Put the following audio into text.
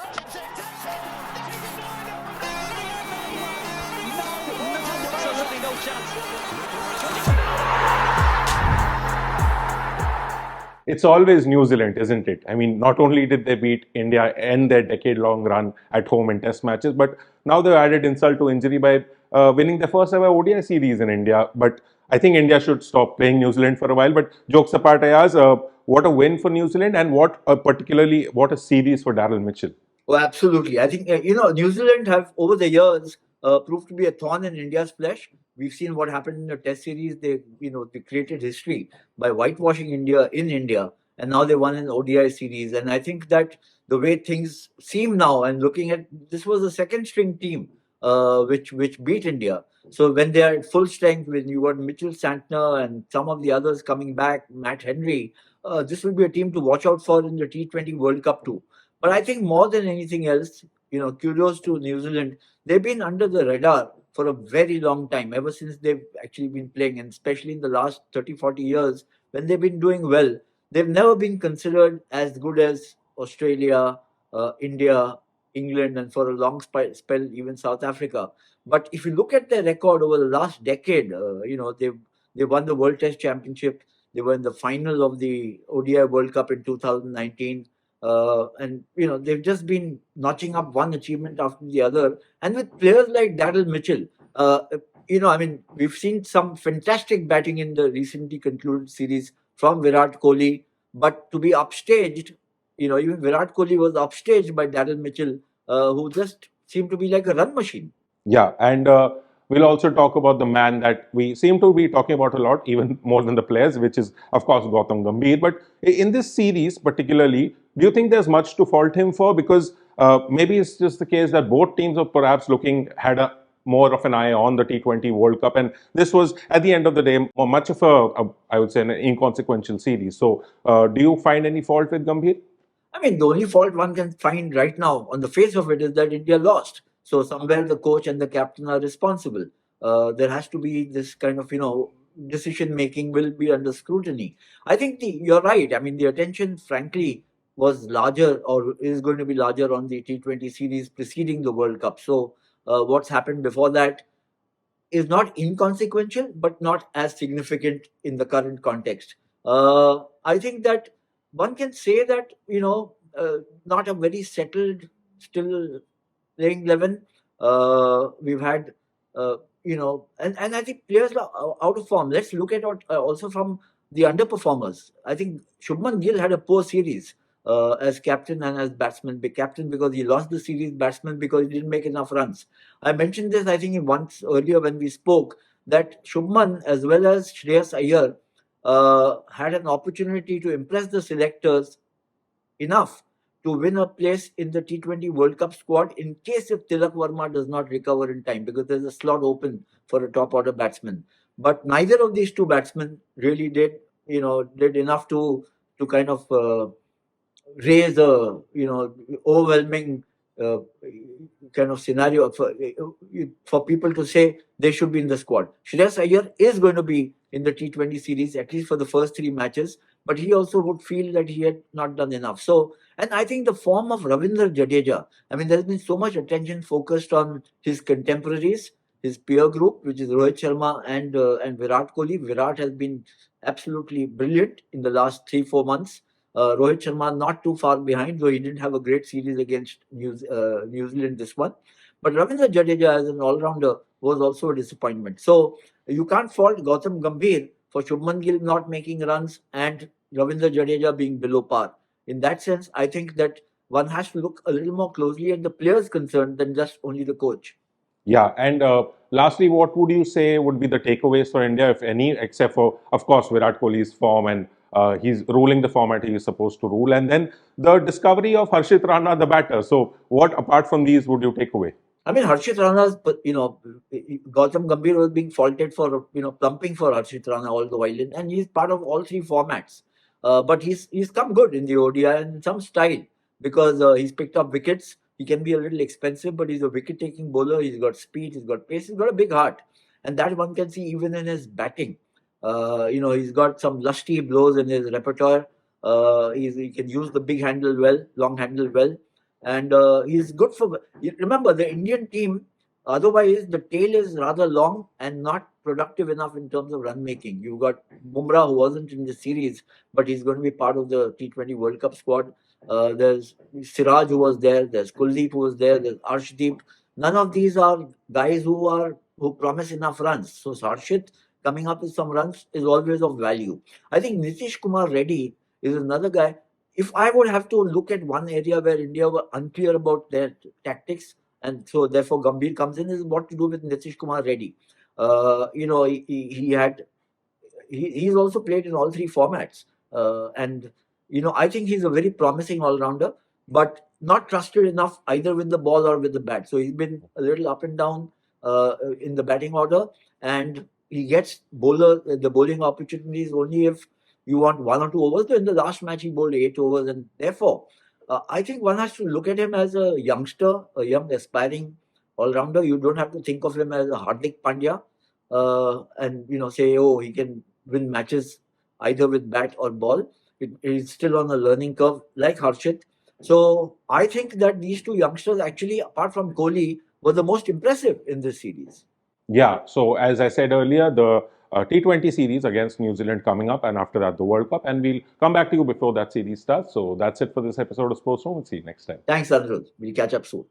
Absolutely no chance. It's always New Zealand, isn't it? I mean, not only did they beat India and their decade-long run at home in Test matches, but now they've added insult to injury by winning their first ever ODI series in India. But I think India should stop playing New Zealand for a while. But jokes apart, Ayaz, what a win for New Zealand, and what a series for Daryl Mitchell. Oh, absolutely. I think, New Zealand have over the years proved to be a thorn in India's flesh. We've seen what happened in the Test series. They created history by whitewashing India in India, and now they won an ODI series. And I think that the way things seem now, and looking at this was a second string team which beat India. So when they are at full strength, when you got Mitchell Santner and some of the others coming back, Matt Henry, this will be a team to watch out for in the T20 World Cup too. But I think more than anything else, kudos to New Zealand. They've been under the radar for a very long time, ever since they've actually been playing, and especially in the last 30, 40 years, when they've been doing well, they've never been considered as good as Australia, India, England, and for a long spell, even South Africa. But if you look at their record over the last decade, they won the World Test Championship. They were in the final of the ODI World Cup in 2019. And they've just been notching up one achievement after the other, and with players like Daryl Mitchell, we've seen some fantastic batting in the recently concluded series from Virat Kohli, but to be upstaged, even Virat Kohli was upstaged by Daryl Mitchell, who just seemed to be like a run machine. Yeah, and we'll also talk about the man that we seem to be talking about a lot, even more than the players, which is, of course, Gautam Gambhir. But in this series, particularly, do you think there's much to fault him for? Because maybe it's just the case that both teams are perhaps had a more of an eye on the T20 World Cup, and this was, at the end of the day, much of I would say, an inconsequential series. So, do you find any fault with Gambhir? I mean, the only fault one can find right now on the face of it is that India lost. So somewhere the coach and the captain are responsible. There has to be this kind of, decision making will be under scrutiny. I think you're right. I mean, the attention, frankly, was larger or is going to be larger on the T20 series preceding the World Cup. So what's happened before that is not inconsequential, but not as significant in the current context. I think that one can say that, not a very settled, still playing 11. We've had, and I think players are out of form. Let's look at also from the underperformers. I think Shubman Gill had a poor series as captain and as batsman. Captain because he lost the series, batsman because he didn't make enough runs. I mentioned this, I think, once earlier when we spoke, that Shubman as well as Shreyas Iyer had an opportunity to impress the selectors enough to win a place in the T20 World Cup squad in case if Tilak Verma does not recover in time, because there's a slot open for a top order batsman. But neither of these two batsmen really did enough to kind of raise a overwhelming kind of scenario for people to say they should be in the squad. Shreyas Iyer is going to be in the T20 series at least for the first three matches, but he also would feel that he had not done enough. So, and I think the form of Ravindra Jadeja, I mean, there's been so much attention focused on his contemporaries, his peer group, which is Rohit Sharma and Virat Kohli. Virat has been absolutely brilliant in the last 3-4 months. Rohit Sharma not too far behind, though he didn't have a great series against New Zealand this one. But Ravindra Jadeja as an all-rounder was also a disappointment. So you can't fault Gautam Gambhir for Shubman Gill not making runs and Ravindra Jadeja being below par. In that sense, I think that one has to look a little more closely at the players concerned than just only the coach. Yeah, and lastly, what would you say would be the takeaways for India, if any, except for, of course, Virat Kohli's form and he's ruling the format he is supposed to rule, and then the discovery of Harshit Rana, the batter. So, what apart from these would you take away? I mean, Harshit Rana's, Gautam Gambhir was being faulted for, plumping for Harshit Rana all the while, and he's part of all three formats. But he's come good in the ODI and in some style because he's picked up wickets. He can be a little expensive, but he's a wicket-taking bowler. He's got speed, he's got pace, he's got a big heart. And that one can see even in his batting. He's got some lusty blows in his repertoire. He can use the big handle well, long handle well. and he's good for. Remember, the Indian team. Otherwise, the tail is rather long and not productive enough in terms of run making. You've got Bumrah, who wasn't in the series, but he's going to be part of the T20 World Cup squad. There's Siraj, who was there. There's Kuldeep, who was there. There's Arshdeep. None of these are guys who promise enough runs. So Sarshit coming up with some runs is always of value. I think Nitish Kumar Reddy is another guy. If I would have to look at one area where India were unclear about their tactics, and so therefore Gambhir comes in, is what to do with Nitish Kumar Reddy. He had he's also played in all three formats, and I think he's a very promising all rounder, but not trusted enough either with the ball or with the bat. So he's been a little up and down in the batting order, and he gets the bowling opportunities only if you want 1 or 2 overs. So in the last match, he bowled 8 overs, and therefore, I think one has to look at him as a youngster, a young aspiring all rounder. You don't have to think of him as a Hardik Pandya, and say, oh, he can win matches either with bat or ball. He's still on a learning curve, like Harshit. So I think that these two youngsters, actually, apart from Kohli, were the most impressive in this series. Yeah, so as I said earlier, the T20 series against New Zealand coming up, and after that, the World Cup. And we'll come back to you before that series starts. So that's it for this episode of Sports Room. We'll see you next time. Thanks, Anirudh. We'll catch up soon.